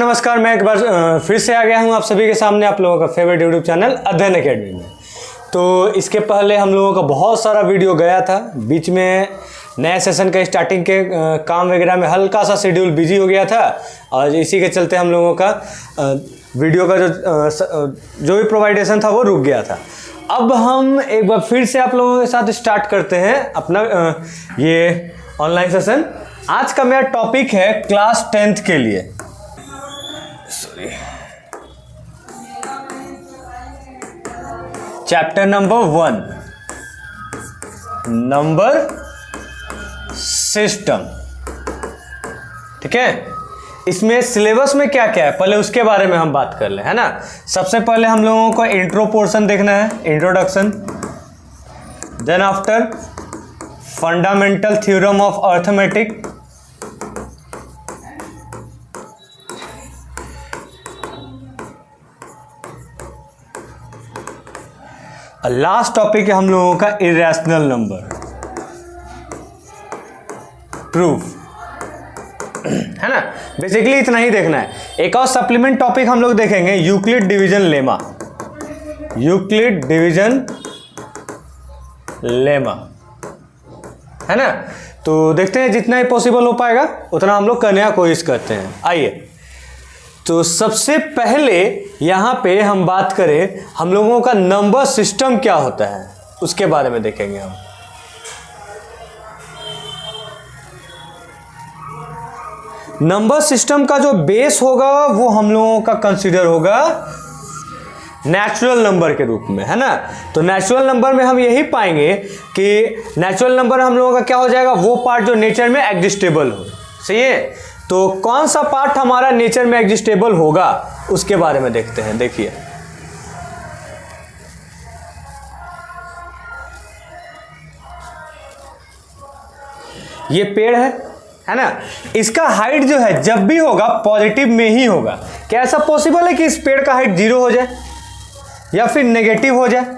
नमस्कार। मैं एक बार फिर से आ गया हूँ आप सभी के सामने, आप लोगों का फेवरेट यूट्यूब चैनल अध्ययन अकेडमी में। तो इसके पहले हम लोगों का बहुत सारा वीडियो गया था, बीच में नया सेशन का स्टार्टिंग के काम वगैरह में हल्का सा शेड्यूल बिजी हो गया था और इसी के चलते हम लोगों का वीडियो का जो भी प्रोवाइडेशन था वो रुक गया था। अब हम एक बार फिर से आप लोगों के साथ स्टार्ट करते हैं अपना ये ऑनलाइन सेशन। आज का मेरा टॉपिक है क्लास 10th के लिए। Chapter number 1, number system. ठीक है, इसमें सिलेबस में क्या क्या है पहले उसके बारे में हम बात कर लें, है ना। सबसे पहले हम लोगों को इंट्रो पोर्शन देखना है, introduction. Then after fundamental theorem of arithmetic. Last topic है हम लोगों का इरेशनल नंबर प्रूफ, है ना। बेसिकली इतना ही देखना है। एक और सप्लीमेंट टॉपिक हम लोग देखेंगे, Euclid division lemma. Euclid division lemma, है ना। तो देखते हैं जितना ही पॉसिबल हो पाएगा उतना हम लोग करने का कोशिश करते हैं। आइए, तो सबसे पहले यहाँ पे हम बात करें हम लोगों का नंबर सिस्टम क्या होता है उसके बारे में देखेंगे हम। नंबर सिस्टम का जो बेस होगा वो हम लोगों का कंसीडर होगा नेचुरल नंबर के रूप में, है ना। तो नेचुरल नंबर में हम यही पाएंगे कि नेचुरल नंबर हम लोगों का क्या हो जाएगा, वो पार्ट जो नेचर में एग्जिस्टेबल हो। सही है, तो कौन सा पार्ट हमारा नेचर में एग्जिस्टेबल होगा उसके बारे में देखते हैं। देखिए, ये पेड़ है ना। इसका हाइट जो है जब भी होगा पॉजिटिव में ही होगा। क्या ऐसा पॉसिबल है कि इस पेड़ का हाइट 0 हो जाए या फिर नेगेटिव हो जाए,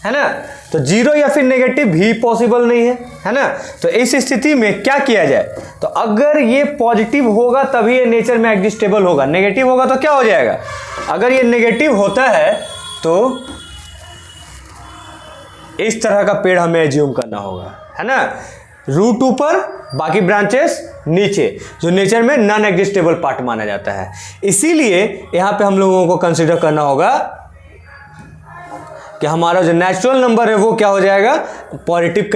है ना। तो 0 या फिर नेगेटिव भी पॉसिबल नहीं है ना। तो इस स्थिति में क्या किया जाए, तो अगर ये पॉजिटिव होगा तभी ये नेचर में एग्जिस्टेबल होगा, नेगेटिव होगा तो क्या हो जाएगा। अगर ये नेगेटिव होता है तो इस तरह का पेड़ हमें एज्यूम करना होगा, है ना। रूट ऊपर, बाकी ब्रांचेस नीचे, जो नेचर में नॉन एग्जिस्टेबल पार्ट माना जाता है। इसीलिए यहां पे हम लोगों को कंसीडर करना होगा कि हमारा जो नेचुरल नंबर है वो क्या हो जाएगा, पॉजिटिव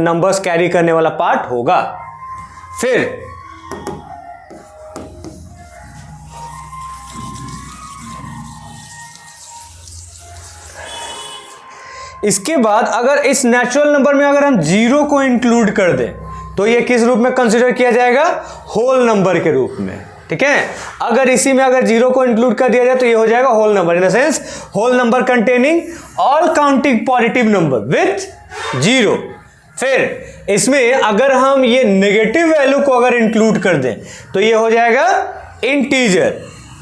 नंबर्स कैरी करने वाला पार्ट होगा। फिर इसके बाद अगर इस नेचुरल नंबर में अगर हम 0 को इंक्लूड कर दें तो ये किस रूप में कंसीडर किया जाएगा, होल नंबर के रूप में। ठीक है, अगर इसी में अगर 0 को इंक्लूड कर दिया जाए तो ये हो जाएगा whole number, in the sense whole number containing all counting positive number with 0। फिर इसमें अगर हम ये नेगेटिव वैल्यू को अगर इंक्लूड कर दें तो ये हो जाएगा इंटीजर।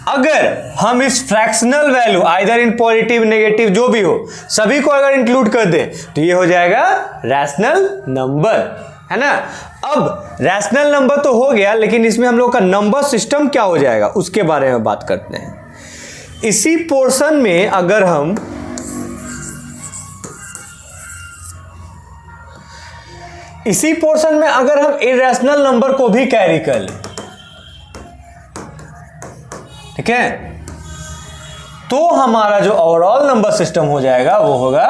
अगर हम इस fractional value either in positive negative जो भी हो सभी को अगर इंक्लूड कर दें तो ये हो जाएगा रैशनल नंबर, है ना। अब रैशनल नंबर तो हो गया, लेकिन इसमें हम लोग का नंबर सिस्टम क्या हो जाएगा उसके बारे में बात करते हैं। इसी पोर्शन में अगर हम इरेशनल नंबर को भी कैरी कर लें, ठीक है, तो हमारा जो ओवरऑल नंबर सिस्टम हो जाएगा वो होगा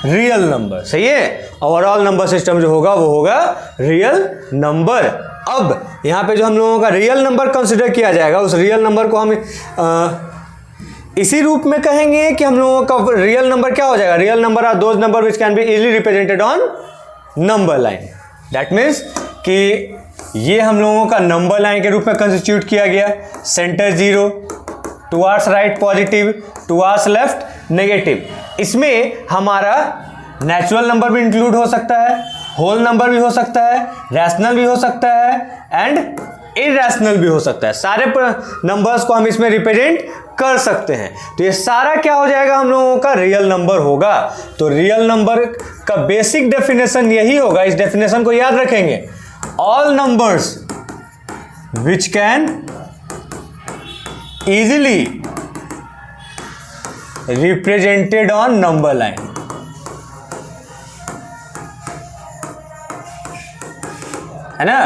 रियल नंबर। सही है, ओवरऑल नंबर सिस्टम जो होगा वो होगा रियल नंबर। अब यहां पे जो हम लोगों का रियल नंबर कंसीडर किया जाएगा उस रियल नंबर को हम इसी रूप में कहेंगे कि हम लोगों का रियल नंबर क्या हो जाएगा, real number are those number which can be easily represented on number line. That means कि ये हम लोगों का नंबर लाइन के रूप में कंस्टिट्यूट किया गया। Centre 0, towards right positive, towards left negative. इसमें हमारा नेचुरल नंबर भी इंक्लूड हो सकता है, होल नंबर भी हो सकता है, रैशनल भी हो सकता है एंड इरेशनल भी हो सकता है। सारे नंबर्स को हम इसमें रिप्रेजेंट कर सकते हैं। तो ये सारा क्या हो जाएगा, हम लोगों का रियल नंबर होगा। तो रियल नंबर का बेसिक डेफिनेशन यही होगा, इस डेफिनेशन को याद रखेंगे। All numbers which can easily represented on number line. है ना,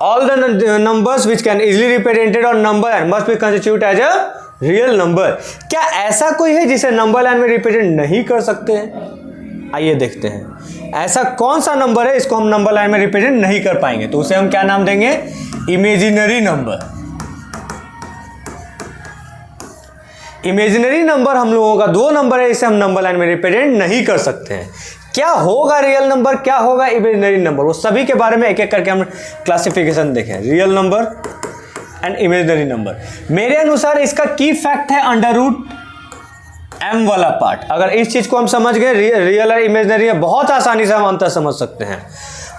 all the numbers which can easily represented on number line must be constitute as a real number. क्या ऐसा कोई है जिसे नंबर लाइन में रिप्रेजेंट नहीं कर सकते हैं? आइए देखते हैं ऐसा कौन सा नंबर है इसको हम नंबर लाइन में रिप्रेजेंट नहीं कर पाएंगे। तो उसे हम क्या नाम देंगे? Imaginary number. इमेजिनरी नंबर हम लोगों का दो नंबर है, इसे हम नंबर लाइन में रिप्रेजेंट नहीं कर सकते हैं। क्या होगा रियल नंबर, क्या होगा इमेजिनरी नंबर, वो सभी के बारे में एक एक करके हम क्लासिफिकेशन देखें। Real number and imaginary number. मेरे अनुसार इसका की फैक्ट है अंडर रूट एम वाला पार्ट। अगर इस चीज को हम समझ गए रियल और इमेजिनरी बहुत आसानी से हम अंतर समझ सकते हैं।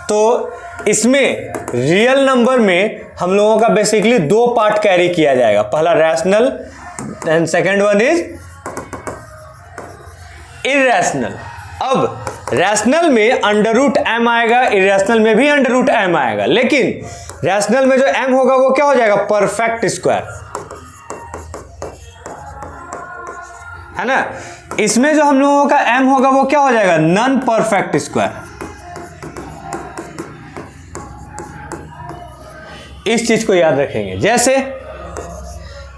तो इसमें रियल नंबर में हम लोगों का बेसिकली दो पार्ट कैरी किया जाएगा, पहला rational and second one is irrational. अब रैशनल में अंडर रूट एम आएगा, इरैशनल में भी अंडर रूट एम आएगा, लेकिन रैशनल में जो एम होगा वो क्या हो जाएगा? परफेक्ट स्क्वायर, है ना। इसमें जो हम लोगों का एम होगा वो क्या हो जाएगा? Non perfect square. इस चीज को याद रखेंगे। जैसे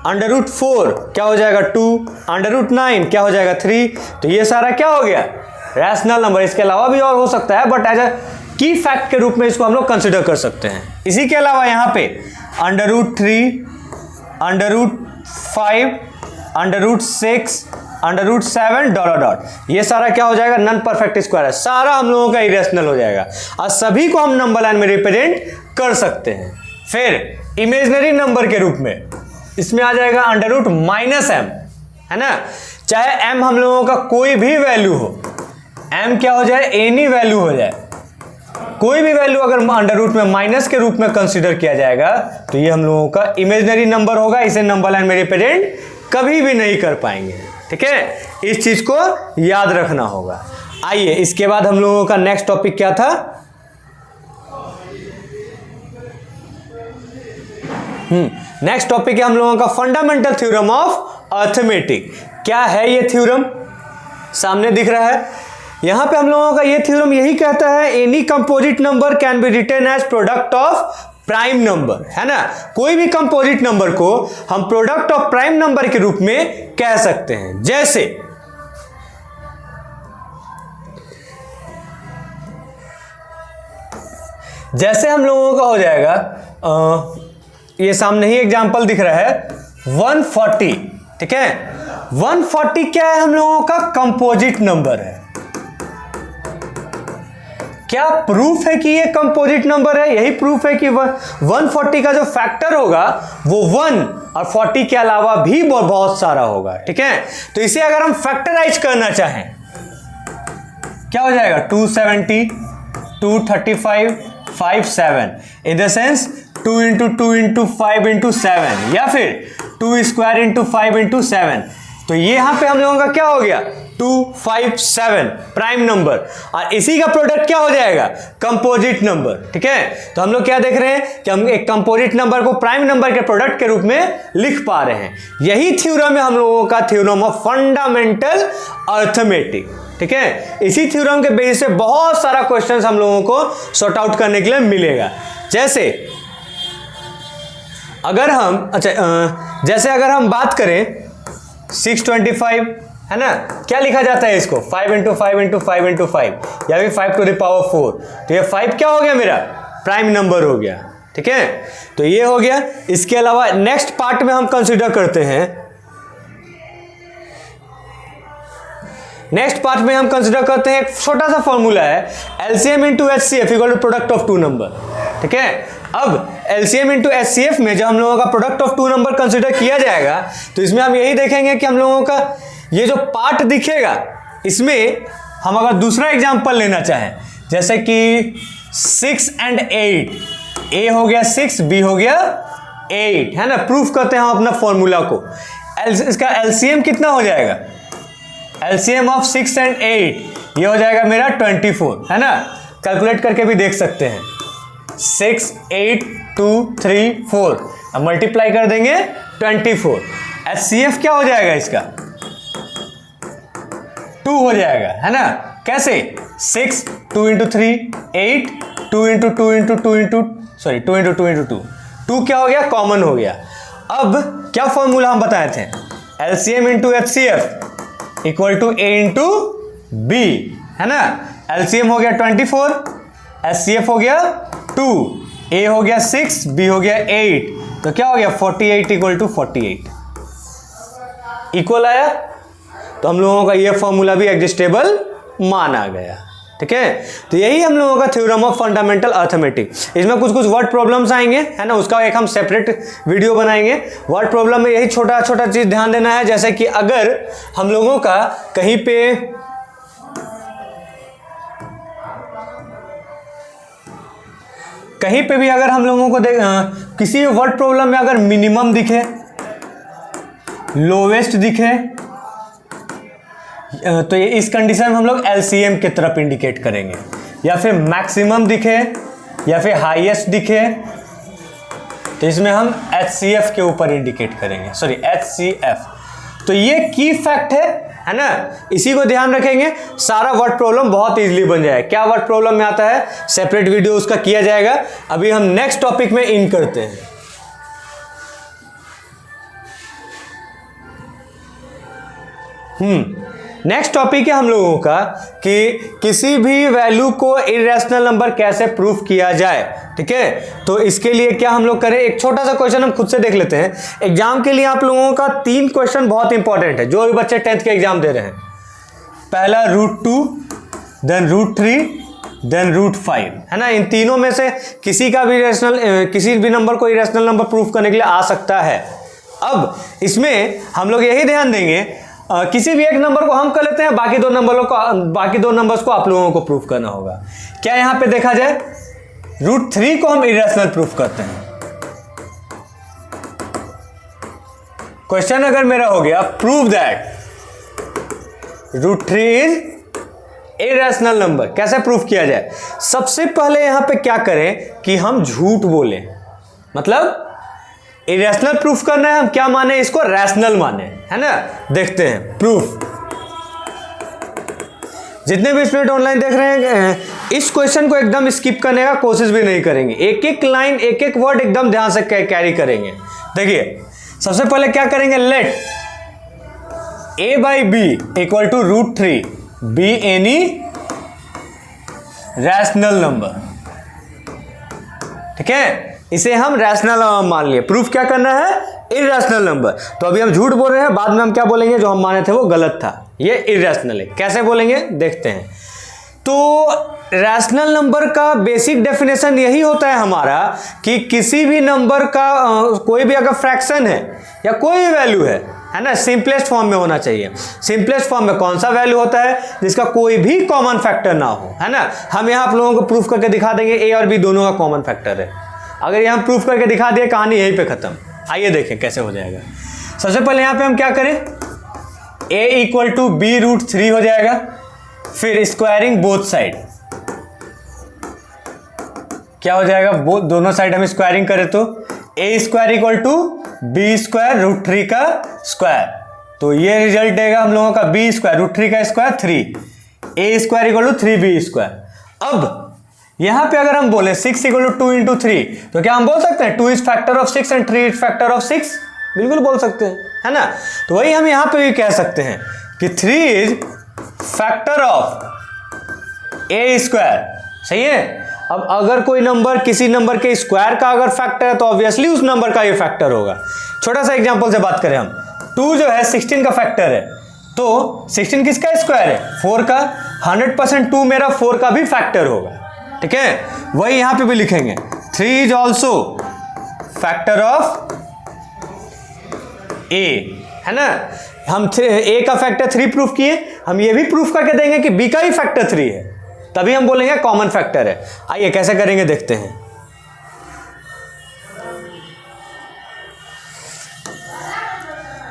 अंडर रूट 4 क्या हो जाएगा? 2, अंडर रूट 9 क्या हो जाएगा? 3। तो ये सारा क्या हो गया? Rational number. इसके अलावा भी और हो सकता है, बट एज अ की फैक्ट के रूप में इसको हम लोग कंसिडर कर सकते हैं। इसी के अलावा यहाँ पे under root 3, under root 5, under root 6, under root 7 dot dot, ये सारा क्या हो जाएगा? नॉन परफेक्ट स्क्वायर है, सारा हम लोगों का इरेशनल हो जाएगा और सभी को हम नंबर लाइन में रिप्रेजेंट कर सकते हैं। फिर इमेजिनरी नंबर के रूप में इसमें आ जाएगा अंडर रूट माइनस एम, है ना। चाहे एम हम लोगों का कोई भी वैल्यू हो, एम क्या हो जाए? एनी वैल्यू हो जाए, कोई भी वैल्यू अगर अंडर रूट में माइनस के रूप में कंसीडर किया जाएगा तो ये हम लोगों का इमेजिनरी नंबर होगा। इसे नंबर लाइन में रिप्रेजेंट कभी भी नहीं कर पाएंगे, ठीक है। इस चीज को याद रखना होगा। आइए इसके बाद हम लोगों का नेक्स्ट टॉपिक क्या था? नेक्स्ट टॉपिक है हम लोगों का फंडामेंटल थ्योरम ऑफ अर्थमेटिक। क्या है ये थ्योरम? सामने दिख रहा है। यहां पे हम लोगों का ये थ्योरम यही कहता है any composite number can be written as product of prime number, है ना। कोई भी कंपोजिट नंबर को हम प्रोडक्ट ऑफ प्राइम नंबर के रूप में कह सकते हैं। जैसे हम लोगों का हो जाएगा ये सामने ही एग्जांपल दिख रहा है 140, ठीक है। 140 क्या है? हम लोगों का कंपोजिट नंबर है। क्या प्रूफ है कि ये कंपोजिट नंबर है? यही प्रूफ है कि 140 का जो फैक्टर होगा वो 1 और 40 के अलावा भी बहुत सारा होगा, ठीक है। तो इसे अगर हम फैक्टराइज करना चाहें क्या हो जाएगा? 270, 235, 57, इन the sense 2 into 2 into 5 into 7, या फिर 2 स्क्वायर इंटू 5 इंटू 7। तो ये यहां पे हम लोगों का क्या हो गया? 257 प्राइम नंबर, और इसी का प्रोडक्ट क्या हो जाएगा? कंपोजिट नंबर, ठीक है। तो हम लोग क्या देख रहे हैं कि हम एक कंपोजिट नंबर को प्राइम नंबर के प्रोडक्ट के रूप में लिख पा रहे हैं। यही थ्योरम है हम लोगों का थ्योरम ऑफ फंडामेंटल अर्थमेटिक, ठीक है। इसी थ्योरम के बेसिस से बहुत सारा क्वेश्चंस हम लोगों को सॉर्ट आउट करने के लिए मिलेगा। जैसे अगर हम बात करें 625, है ना। क्या लिखा जाता है इसको? 5 इंटू 5 इंटू 5 इंटू 5, या फिर 5 टू द पावर 4। तो ये 5 क्या हो गया? मेरा प्राइम नंबर हो गया, ठीक है। तो ये हो गया। इसके अलावा नेक्स्ट पार्ट में हम कंसीडर करते हैं, एक छोटा सा फॉर्मूला है LCM into HCF equal to product of two number, ठीक है। अब एलसीएम इंटू एचसीएफ में जब हम लोगों का product of two number consider किया जाएगा तो इसमें हम यही देखेंगे कि हम लोगों का ये जो पार्ट दिखेगा इसमें हम अगर दूसरा एग्जांपल लेना चाहें, जैसे कि 6 and 8, ए हो गया 6, बी हो गया 8, है ना। प्रूफ करते हैं हम अपना फॉर्मूला को। इसका एलसीएम कितना हो जाएगा? एलसीएम ऑफ 6 and 8 ये हो जाएगा मेरा 24, है ना। कैलकुलेट करके भी देख सकते हैं। 6, 8, 2, 3, 4, अब मल्टीप्लाई कर देंगे 24। HCF क्या हो जाएगा इसका 2 हो जाएगा, है ना। कैसे 6 2 into 3 8 2 into 2 into 2 into 2 into 2 into 2 क्या हो गया, कॉमन हो गया। अब क्या फॉर्मूला हम बताए थे, LCM into HCF equal to A into B, है ना। LCM हो गया 24, HCF हो गया 2, A हो गया 6, B हो गया 8, तो क्या हो गया 48 इक्वल टू 48 इक्वल आया। तो हम लोगों का ये फॉर्मूला भी एग्जिस्टेबल माना गया, ठीक है। तो यही हम लोगों का थ्योरम ऑफ फंडामेंटल अर्थमेटिक। इसमें कुछ कुछ वर्ड प्रॉब्लम्स आएंगे, है ना, उसका एक हम सेपरेट वीडियो बनाएंगे। वर्ड प्रॉब्लम में यही छोटा छोटा चीज ध्यान देना है, जैसे कि अगर हम लोगों का कहीं पे भी अगर हम लोगों को किसी वर्ड प्रॉब्लम में अगर मिनिमम दिखे, लोवेस्ट दिखे, तो ये इस कंडीशन में हम लोग LCM की तरफ इंडिकेट करेंगे, या फिर मैक्सिमम दिखे या फिर हाईएस्ट दिखे तो इसमें हम HCF के ऊपर इंडिकेट करेंगे, सॉरी HCF। तो ये की फैक्ट है ना, इसी को ध्यान रखेंगे, सारा वर्ड प्रॉब्लम बहुत इजीली बन जाएगा। क्या वर्ड प्रॉब्लम में आता है, सेपरेट वीडियो उसका किया जाएगा। अभी हम नेक्स्ट टॉपिक में इन करते हैं। नेक्स्ट टॉपिक है हम लोगों का कि किसी भी वैल्यू को इरेशनल नंबर कैसे प्रूफ किया जाए, ठीक है। तो इसके लिए क्या हम लोग करें, एक छोटा सा क्वेश्चन हम खुद से देख लेते हैं। एग्जाम के लिए आप लोगों का 3 क्वेश्चन बहुत इंपॉर्टेंट है, जो भी बच्चे 10th के एग्जाम दे रहे हैं। पहला √2, देन √3, देन √5, है ना। इन तीनों में से किसी का भी किसी भी नंबर को इरेशनल नंबर प्रूफ करने के लिए आ सकता है। अब इसमें हम लोग यही ध्यान देंगे, किसी भी एक नंबर को हम कर लेते हैं, बाकी दो नंबर्स को आप लोगों को प्रूफ करना होगा। क्या यहां पे देखा जाए, √3 को हम इरेशनल प्रूफ करते हैं। क्वेश्चन अगर मेरा हो गया prove that √3 is irrational number, कैसे प्रूफ किया जाए। सबसे पहले यहां पे क्या करें कि हम झूठ बोले, मतलब इरेशनल प्रूफ करना है, हम क्या माने इसको, रैशनल माने, है ना। देखते हैं प्रूफ। जितने भी स्टूडेंट ऑनलाइन देख रहे हैं, इस क्वेश्चन को एकदम स्किप करने का कोशिश भी नहीं करेंगे, एक एक लाइन एक एक वर्ड एकदम ध्यान से कैरी करेंगे। देखिए सबसे पहले क्या करेंगे, let A/B equal to √3 be any rational number, ठीक है। इसे हम रैशनल मान लिए। प्रूफ क्या करना है, इरेशनल नंबर। तो अभी हम झूठ बोल रहे हैं, बाद में हम क्या बोलेंगे, जो हम माने थे वो गलत था, ये इरेशनल है। कैसे बोलेंगे देखते हैं। तो रैशनल नंबर का बेसिक डेफिनेशन यही होता है हमारा कि किसी भी नंबर का कोई भी अगर फ्रैक्शन है या कोई भी वैल्यू है ना, सिंपलेस्ट फॉर्म में होना चाहिए। सिंपलेस्ट फॉर्म में कौन सा वैल्यू होता है, जिसका कोई भी कॉमन फैक्टर ना हो, है ना। हम यहाँ आप लोगों को प्रूफ करके दिखा देंगे A और B दोनों का कॉमन फैक्टर है। अगर यहाँ प्रूफ करके दिखा दिए, कहानी यहीं पे खत्म। आइए देखें कैसे हो जाएगा। सबसे पहले यहाँ पे हम क्या करें, A इक्वल टू B √3 हो जाएगा, फिर स्क्वायरिंग बोथ साइड, क्या हो जाएगा, दोनों साइड हम स्क्वायरिंग करें तो A square equal to B square √3 का स्क्वायर, तो ये रिजल्ट देगा हम लोगों का B स्क्वायर √3 का square 3, A square equal to 3B square. अब यहां पे अगर हम बोले 6 इक्वल टू 2 इंटू 3, तो क्या हम बोल सकते हैं 2 is factor of 6 and 3 is factor of 6, बिल्कुल बोल सकते हैं, है ना। तो वही हम यहां पे भी कह सकते हैं कि 3 is factor of A square, सही है। अब अगर कोई नंबर किसी नंबर के स्क्वायर का अगर फैक्टर है, तो ऑब्वियसली उस नंबर का ये फैक्टर होगा। छोटा सा एग्जांपल से बात करें हम, 2 जो है 16 का फैक्टर है, तो 16 किसका स्क्वायर है, 4 का, 100% 2 मेरा 4 का भी फैक्टर होगा, ठीक है। वही यहां पे भी लिखेंगे 3 is also factor of A, है ना। हम A का फैक्टर 3 प्रूफ किए, हम ये भी प्रूफ करके देंगे कि B का ही फैक्टर 3 है, तभी हम बोलेंगे कॉमन फैक्टर है। आइए कैसे करेंगे देखते हैं।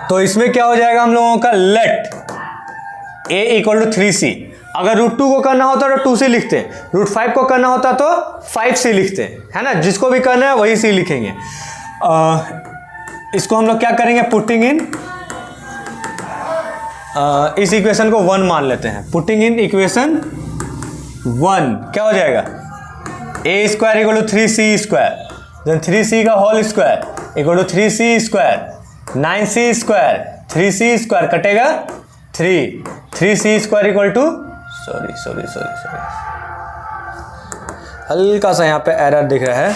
तो इसमें क्या हो जाएगा हम लोगों का, late A equal to 3C। अगर √2 को करना होता तो 2C लिखते हैं, √5 को करना होता तो 5C लिखते हैं, है ना। जिसको भी करना है वही C लिखेंगे। इसको हम लोग क्या करेंगे, पुटिंग इन, इस इक्वेशन को 1 मान लेते हैं। पुटिंग इन इक्वेशन 1 क्या हो जाएगा, a square equal to 3c square, then 3c का whole square equal to 3c square, 9c square, 3c square कटेगा 3c square equal to, sorry हल्का सा यहाँ पे एरर दिख रहा है,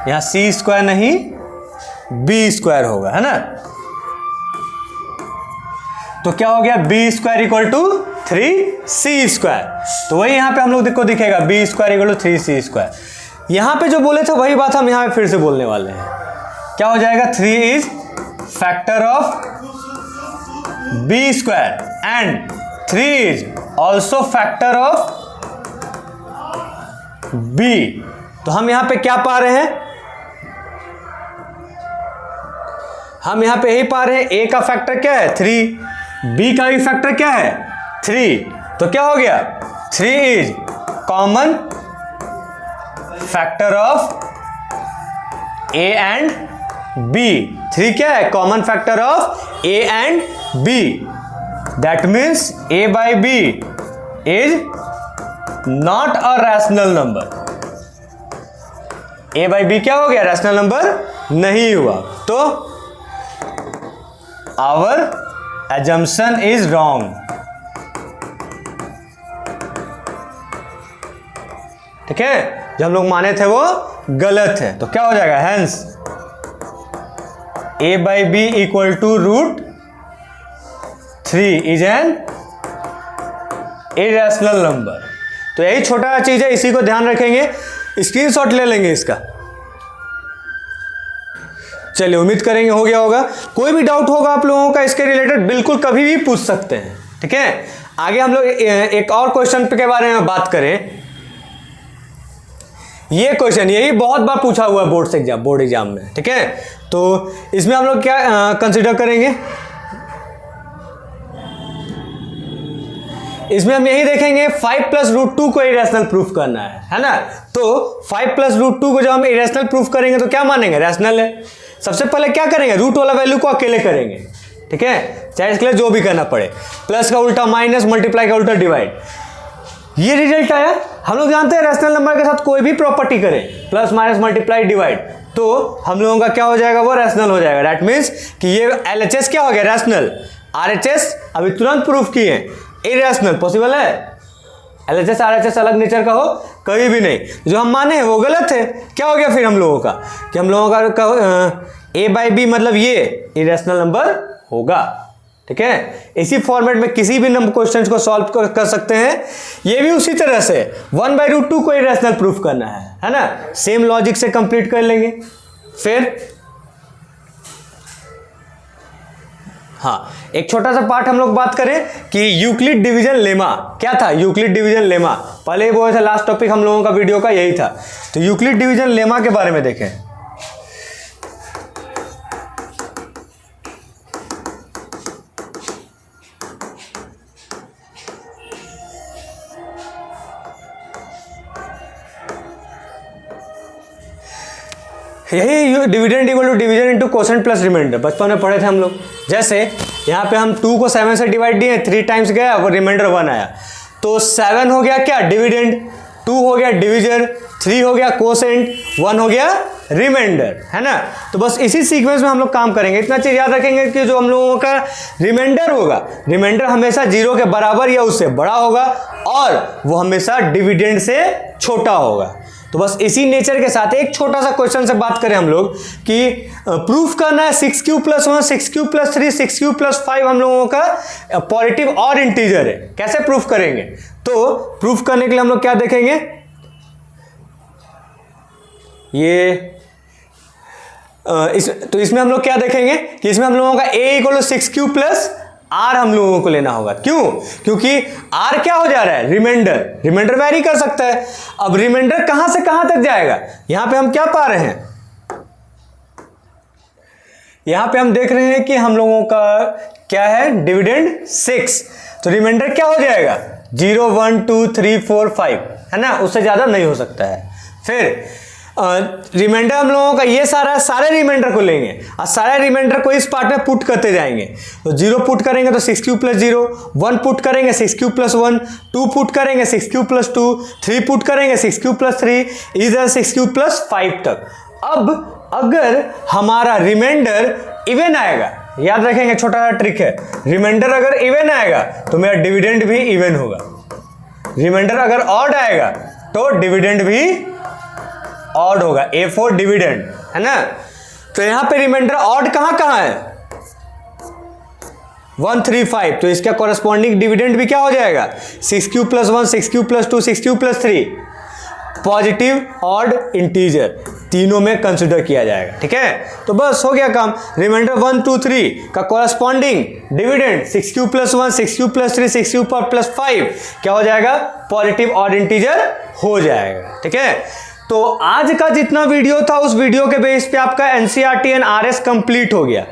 यहाँ c स्क्वायर नहीं b स्क्वायर होगा, है ना। तो क्या हो गया, b square equal to 3c square, तो वही यहाँ पे हम लोग को दिखेगा b square equal to 3c square. यहाँ पे जो बोले थे वही बात हम यहाँ पे फिर से बोलने वाले हैं। क्या हो जाएगा, 3 is factor of b square and 3 is also factor of b। तो हम यहाँ पे क्या पा रहे हैं, हम यहाँ पे यही पा रहे हैं, a का फैक्टर क्या है 3, b का भी फैक्टर क्या है 3, तो क्या हो गया 3 is common factor of a and b। 3 क्या है, common factor of a and b, that means a by b is not a rational number. a by b क्या हो गया, रैशनल नंबर नहीं हुआ, तो आवर assumption is wrong। ठीक है, जो हम लोग माने थे वो गलत है, तो क्या हो जाएगा, hence a by b equal to √3 is an irrational number. तो यही छोटा चीज है, इसी को ध्यान रखेंगे, स्क्रीनशॉट ले लेंगे इसका। चलिए, उम्मीद करेंगे हो गया होगा। कोई भी डाउट होगा आप लोगों का इसके रिलेटेड बिल्कुल कभी भी पूछ सकते हैं। ठीक है, आगे हम लोग एक और क्वेश्चन के बारे में बात करें। ये क्वेश्चन यही बहुत बार पूछा हुआ है बोर्ड एग्जाम में। ठीक है, तो इसमें हम लोग क्या कंसीडर करेंगे, इसमें हम यही देखेंगे 5 प्लस √2 को इरेशनल प्रूफ करना है ना। तो 5 प्लस √2 को जब हम इरेशनल प्रूफ करेंगे तो क्या मानेंगे, रैशनल है। सबसे पहले क्या करेंगे, रूट वाला वैल्यू को अकेले करेंगे। ठीक है, चाहे इसके लिए जो भी करना पड़े, प्लस का उल्टा माइनस, मल्टीप्लाई का उल्टा डिवाइड, ये रिजल्ट आया। हम लोग जानते हैं रैशनल नंबर के साथ कोई भी प्रॉपर्टी करें, प्लस माइनस मल्टीप्लाई डिवाइड, तो हम लोगों का क्या हो जाएगा, वो रैशनल हो जाएगा। दैट मीन्स कि ये LHS क्या हो गया, रैशनल। RHS अभी तुरंत प्रूफ किए, इरेशनल पॉसिबल है। LHS RHS अलग नेचर का हो, कभी भी नहीं। जो हम माने हैं वो गलत है। क्या हो गया फिर हम लोगों का, कि हम लोगों का a बाई b मतलब ये इरेशनल नंबर होगा। ठीक है, इसी फॉर्मेट में किसी भी नंबर क्वेश्चंस को सॉल्व कर सकते हैं। ये भी उसी तरह से 1/√2 को इरेशनल प्रूफ करना है ना। सेम लॉजिक से कंप्लीट कर लेंगे। फिर हाँ, एक छोटा सा पार्ट हम लोग बात करें कि यूक्लिड डिवीजन लेमा क्या था। यूक्लिड डिवीजन लेमा पहले वो था, लास्ट टॉपिक हम लोगों का वीडियो का यही था। तो यूक्लिड डिवीजन लेमा के बारे में देखें। यही dividend equal to division into quotient plus remainder बचपन में पढ़े थे हम लोग। जैसे यहाँ पे हम 2 को 7 से डिवाइड दिए, 3 टाइम्स गया और रिमाइंडर 1 आया, तो 7 हो गया क्या, डिविडेंड, 2 हो गया डिविजन, 3 हो गया कोसेंट, 1 हो गया रिमाइंडर, है ना। तो बस इसी सीक्वेंस में हम लोग काम करेंगे। इतना चीज याद रखेंगे कि जो हम लोगों का रिमाइंडर होगा, रिमाइंडर हमेशा 0 के बराबर या उससे बड़ा होगा और वो हमेशा डिविडेंड से छोटा होगा। तो बस इसी नेचर के साथ एक छोटा सा क्वेश्चन से बात करें हम लोग कि प्रूफ करना है 6³ + 1, 6³ + 3, 6³ + 5 हम लोगों का पॉजिटिव और इंटीजर है। कैसे प्रूफ करेंगे, तो प्रूफ करने के लिए हम लोग क्या देखेंगे, तो इसमें हम लोग क्या देखेंगे कि इसमें हम लोगों का a = 6³ + R हम लोगों को लेना होगा। क्यों, क्योंकि R क्या हो जा रहा है, रिमाइंडर वैरी कर सकता है। अब रिमाइंडर कहां से कहां तक जाएगा, यहां पे हम क्या पा रहे हैं, यहां पे हम देख रहे हैं कि हम लोगों का क्या है, डिविडेंड 6, तो रिमाइंडर क्या हो जाएगा 0, 1, 2, 3, 4, 5, है ना, उससे ज्यादा नहीं हो सकता है। फिर रिमाइंडर हम लोगों का ये सारे रिमाइंडर को लेंगे और सारे रिमाइंडर को इस पार्ट में पुट करते जाएंगे। तो 0 पुट करेंगे तो 6 प्लस 0, 1 पुट करेंगे 6 प्लस 1, 2 पुट करेंगे 6 प्लस 2, 3 पुट करेंगे 6 प्लस 3, इधर 6 प्लस 5 तक। अब अगर हमारा रिमाइंडर इवन आएगा, याद रखेंगे छोटा सा ट्रिक है, रिमाइंडर अगर इवन आएगा तो मेरा डिविडेंड भी इवन होगा, रिमाइंडर अगर ऑड आएगा तो डिविडेंड भी ऑड होगा। ए फॉर डिविडेंड, है ना। तो यहां पे रिमाइंडर ऑड कहां है, 1 3 5, तो इसका कॉरेस्पॉन्डिंग डिविडेंड भी क्या हो जाएगा, 6 plus 1, 6 plus 2, 6 plus 3, positive odd integer तीनों में कंसिडर किया जाएगा। ठीक है, तो बस हो गया काम। रिमाइंडर 1 2 3 का corresponding dividend 6 plus 1, 6 plus 3, 6 plus 5 क्या हो जाएगा, पॉजिटिव ऑड इंटीजर हो जाएगा। ठीक है, तो आज का जितना वीडियो था उस वीडियो के बेस पे आपका एनसीईआरटी एंड आरएस कंप्लीट हो गया।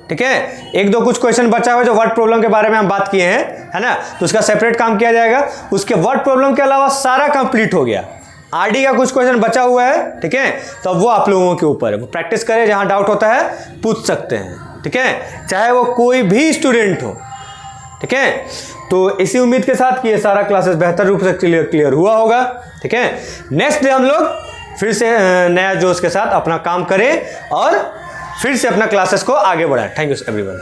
ठीक है, एक दो कुछ क्वेश्चन बचा हुआ जो वर्ड प्रॉब्लम के बारे में हम बात किए हैं, है ना, तो उसका सेपरेट काम किया जाएगा। उसके वर्ड प्रॉब्लम के अलावा सारा कंप्लीट हो गया। आरडी का कुछ क्वेश्चन बचा हुआ है, ठीक है, तो वो आप लोगों के ऊपर है, वो प्रैक्टिस करें, जहां डाउट होता है पूछ सकते हैं। ठीक है, चाहे वो कोई भी स्टूडेंट हो। ठीक है, तो इसी उम्मीद के साथ कि ये सारा क्लासेस बेहतर रूप से क्लियर हुआ होगा। ठीक है, नेक्स्ट डे हम लोग फिर से नया जोश के साथ अपना काम करें और फिर से अपना क्लासेस को आगे बढ़ाएं। Thank you everyone.